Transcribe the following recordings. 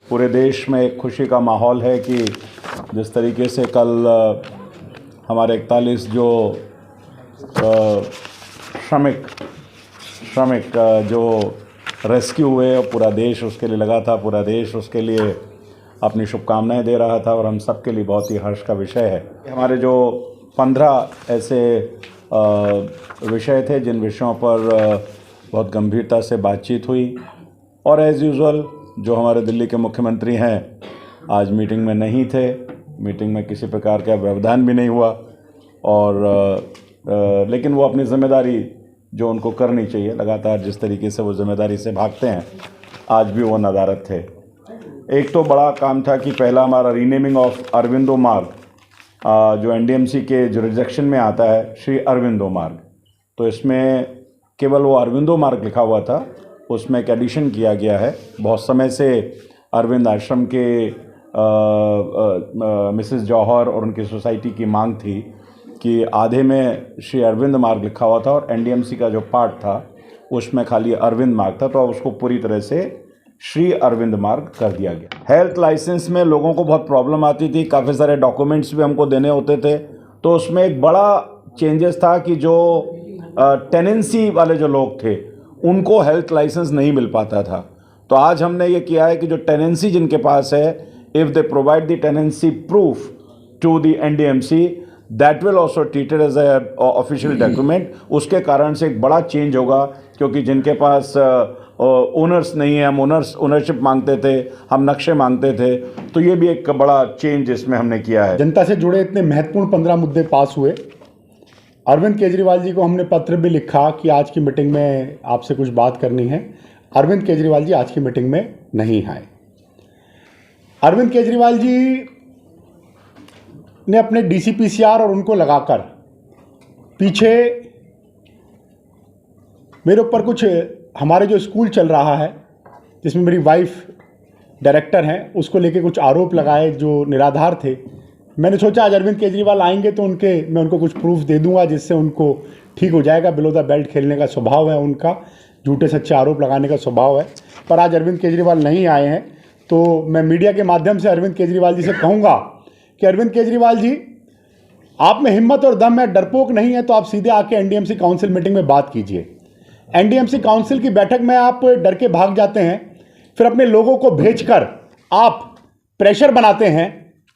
पूरे देश में एक खुशी का माहौल है कि जिस तरीके से कल हमारे 41 जो श्रमिक जो रेस्क्यू हुए, पूरा देश उसके लिए लगा था, पूरा देश उसके लिए अपनी शुभकामनाएं दे रहा था और हम सब के लिए बहुत ही हर्ष का विषय है। हमारे जो 15 ऐसे विषय थे जिन विषयों पर बहुत गंभीरता से बातचीत हुई और एज़ यूजुअल जो हमारे दिल्ली के मुख्यमंत्री हैं आज मीटिंग में नहीं थे। मीटिंग में किसी प्रकार का व्यवधान भी नहीं हुआ और लेकिन वो अपनी ज़िम्मेदारी जो उनको करनी चाहिए, लगातार जिस तरीके से वो ज़िम्मेदारी से भागते हैं, आज भी वो नदारद थे। एक तो बड़ा काम था कि पहला हमारा रीनेमिंग ऑफ अरविंदो मार्ग, जो एनडीएमसी के जुरिसडिक्शन में आता है, श्री अरविंदो मार्ग, तो इसमें केवल वो अरविंदो मार्ग लिखा हुआ था, उसमें एक एडिशन किया गया है। बहुत समय से अरविंद आश्रम के मिसेस जौहर और उनकी सोसाइटी की मांग थी कि आधे में श्री अरविंद मार्ग लिखा हुआ था और एनडीएमसी का जो पार्ट था उसमें खाली अरविंद मार्ग था, तो अब उसको पूरी तरह से श्री अरविंद मार्ग कर दिया गया। हेल्थ लाइसेंस में लोगों को बहुत प्रॉब्लम आती थी, काफ़ी सारे डॉक्यूमेंट्स भी हमको देने होते थे, तो उसमें एक बड़ा चेंजेस था कि जो टेनेंसी वाले जो लोग थे उनको हेल्थ लाइसेंस नहीं मिल पाता था। तो आज हमने ये किया है कि जो टेनेंसी जिनके पास है, if they provide the tenancy proof to the NDMC, that will also treated as a official document. उसके कारण से एक बड़ा चेंज होगा, क्योंकि जिनके पास ओनर्स नहीं है, हम ओनरशिप मांगते थे, हम नक्शे मांगते थे, तो ये भी एक बड़ा चेंज इसमें हमने किया है। जनता से जुड़े इतने महत्वपूर्ण 15 मुद्दे पास हुए। अरविंद केजरीवाल जी को हमने पत्र भी लिखा कि आज की मीटिंग में आपसे कुछ बात करनी है। अरविंद केजरीवाल जी आज की मीटिंग में नहीं आए। अरविंद केजरीवाल जी ने अपने डीसीपीसीआर और उनको लगाकर पीछे मेरे ऊपर कुछ, हमारे जो स्कूल चल रहा है जिसमें मेरी वाइफ डायरेक्टर हैं, उसको लेके कुछ आरोप लगाए जो निराधार थे। मैंने सोचा आज अरविंद केजरीवाल आएंगे तो मैं उनको कुछ प्रूफ दे दूंगा जिससे उनको ठीक हो जाएगा। बिलो द बेल्ट खेलने का स्वभाव है उनका, झूठे सच्चे आरोप लगाने का स्वभाव है। पर आज अरविंद केजरीवाल नहीं आए हैं, तो मैं मीडिया के माध्यम से अरविंद केजरीवाल जी से कहूँगा कि अरविंद केजरीवाल जी, आप में हिम्मत और दम है, डरपोक नहीं है, तो आप सीधे आके एनडीएमसी काउंसिल मीटिंग में बात कीजिए। एनडीएमसी काउंसिल की बैठक में आप डर के भाग जाते हैं, फिर अपने लोगों को भेजकर आप प्रेशर बनाते हैं।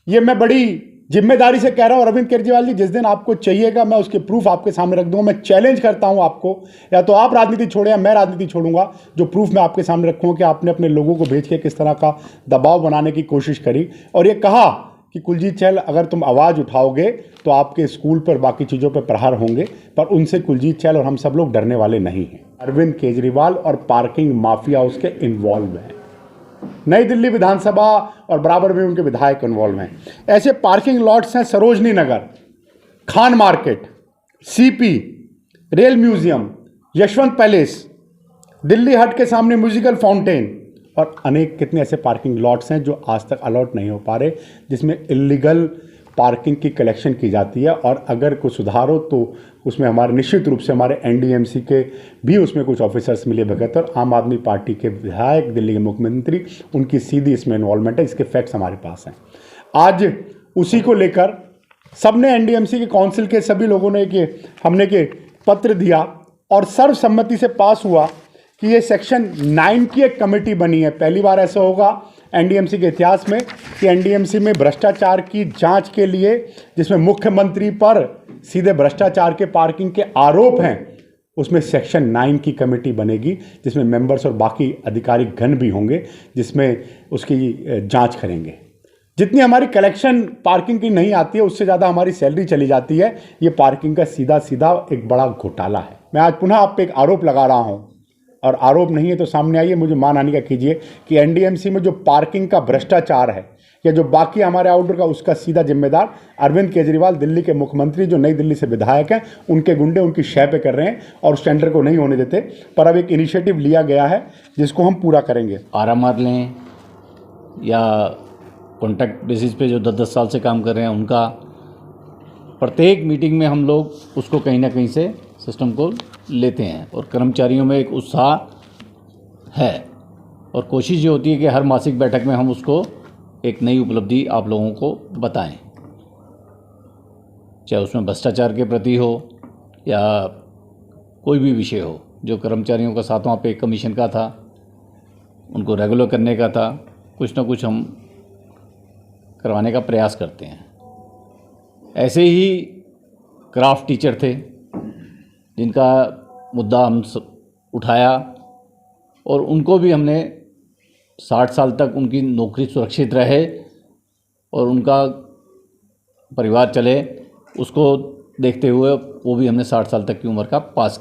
ये मैं बड़ी जिम्मेदारी से कह रहा हूं अरविंद केजरीवाल जी, जिस दिन आपको चाहिएगा मैं उसके प्रूफ आपके सामने रख दूंगा। मैं चैलेंज करता हूं आपको, या तो आप राजनीति छोड़ें या मैं राजनीति छोड़ूंगा। जो प्रूफ मैं आपके सामने रखूंगा कि आपने अपने लोगों को भेज के किस तरह का दबाव बनाने की कोशिश करी और ये कहा कि कुलजीत चहल अगर तुम आवाज़ उठाओगे तो आपके स्कूल पर बाकी चीज़ों पर प्रहार होंगे, पर उनसे कुलजीत चहल और हम सब लोग डरने वाले नहीं हैं। अरविंद केजरीवाल और पार्किंग माफिया उसके इन्वॉल्व हैं। नई दिल्ली विधानसभा और बराबर में उनके विधायक इन्वॉल्व हैं। ऐसे पार्किंग लॉट्स हैं Sarojini Nagar, Khan market, CP, rail museum, Yashwant palace, Delhi Haat के सामने म्यूजिकल फाउंटेन और अनेक कितने ऐसे पार्किंग लॉट्स हैं जो आज तक अलॉट नहीं हो पा रहे, जिसमें इलीगल पार्किंग की कलेक्शन की जाती है। और अगर कुछ सुधार हो तो उसमें हमारे निश्चित रूप से हमारे एनडीएमसी के भी उसमें कुछ ऑफिसर्स मिले भगत और आम आदमी पार्टी के विधायक, दिल्ली के मुख्यमंत्री, उनकी सीधी इसमें इन्वॉल्वमेंट है। इसके फैक्ट्स हमारे पास हैं। आज उसी को लेकर सबने एनडीएमसी के काउंसिल के सभी लोगों ने हमने पत्र दिया और सर्वसम्मति से पास हुआ कि ये सेक्शन 9 की एक कमेटी बनी है। पहली बार ऐसा होगा एनडीएमसी के इतिहास में कि एनडीएमसी में भ्रष्टाचार की जांच के लिए, जिसमें मुख्यमंत्री पर सीधे भ्रष्टाचार के पार्किंग के आरोप हैं, उसमें सेक्शन 9 की कमेटी बनेगी जिसमें मेंबर्स और बाकी अधिकारी गण भी होंगे, जिसमें उसकी जांच करेंगे। जितनी हमारी कलेक्शन पार्किंग की नहीं आती है उससे ज़्यादा हमारी सैलरी चली जाती है। ये पार्किंग का सीधा सीधा एक बड़ा घोटाला है। मैं आज पुनः आप पे एक आरोप लगा रहा हूँ, और आरोप नहीं है तो सामने आइए, मुझे मानहानि का कीजिए कि एनडीएमसी में जो पार्किंग का भ्रष्टाचार है या जो बाकी हमारे आउटडोर का, उसका सीधा जिम्मेदार अरविंद केजरीवाल, दिल्ली के मुख्यमंत्री जो नई दिल्ली से विधायक हैं, उनके गुंडे उनकी शय पे कर रहे हैं और उस टेंडर को नहीं होने देते। पर अब एक इनिशिएटिव लिया गया है जिसको हम पूरा करेंगे। आरएमआर लें या कॉन्ट्रैक्ट बेसिस पे जो 10-10 साल से काम कर रहे हैं, उनका प्रत्येक मीटिंग में हम लोग उसको कहीं ना कहीं से सिस्टम को लेते हैं और कर्मचारियों में एक उत्साह है और कोशिश ये होती है कि हर मासिक बैठक में हम उसको एक नई उपलब्धि आप लोगों को बताएं, चाहे उसमें भ्रष्टाचार के प्रति हो या कोई भी विषय हो। जो कर्मचारियों का 7वां पे कमीशन का था, उनको रेगुलर करने का था, कुछ ना कुछ हम करवाने का प्रयास करते हैं। ऐसे ही क्राफ्ट टीचर थे जिनका मुद्दा हम उठाया और उनको भी हमने 60 साल तक उनकी नौकरी सुरक्षित रहे और उनका परिवार चले, उसको देखते हुए वो भी हमने 60 साल तक की उम्र का पास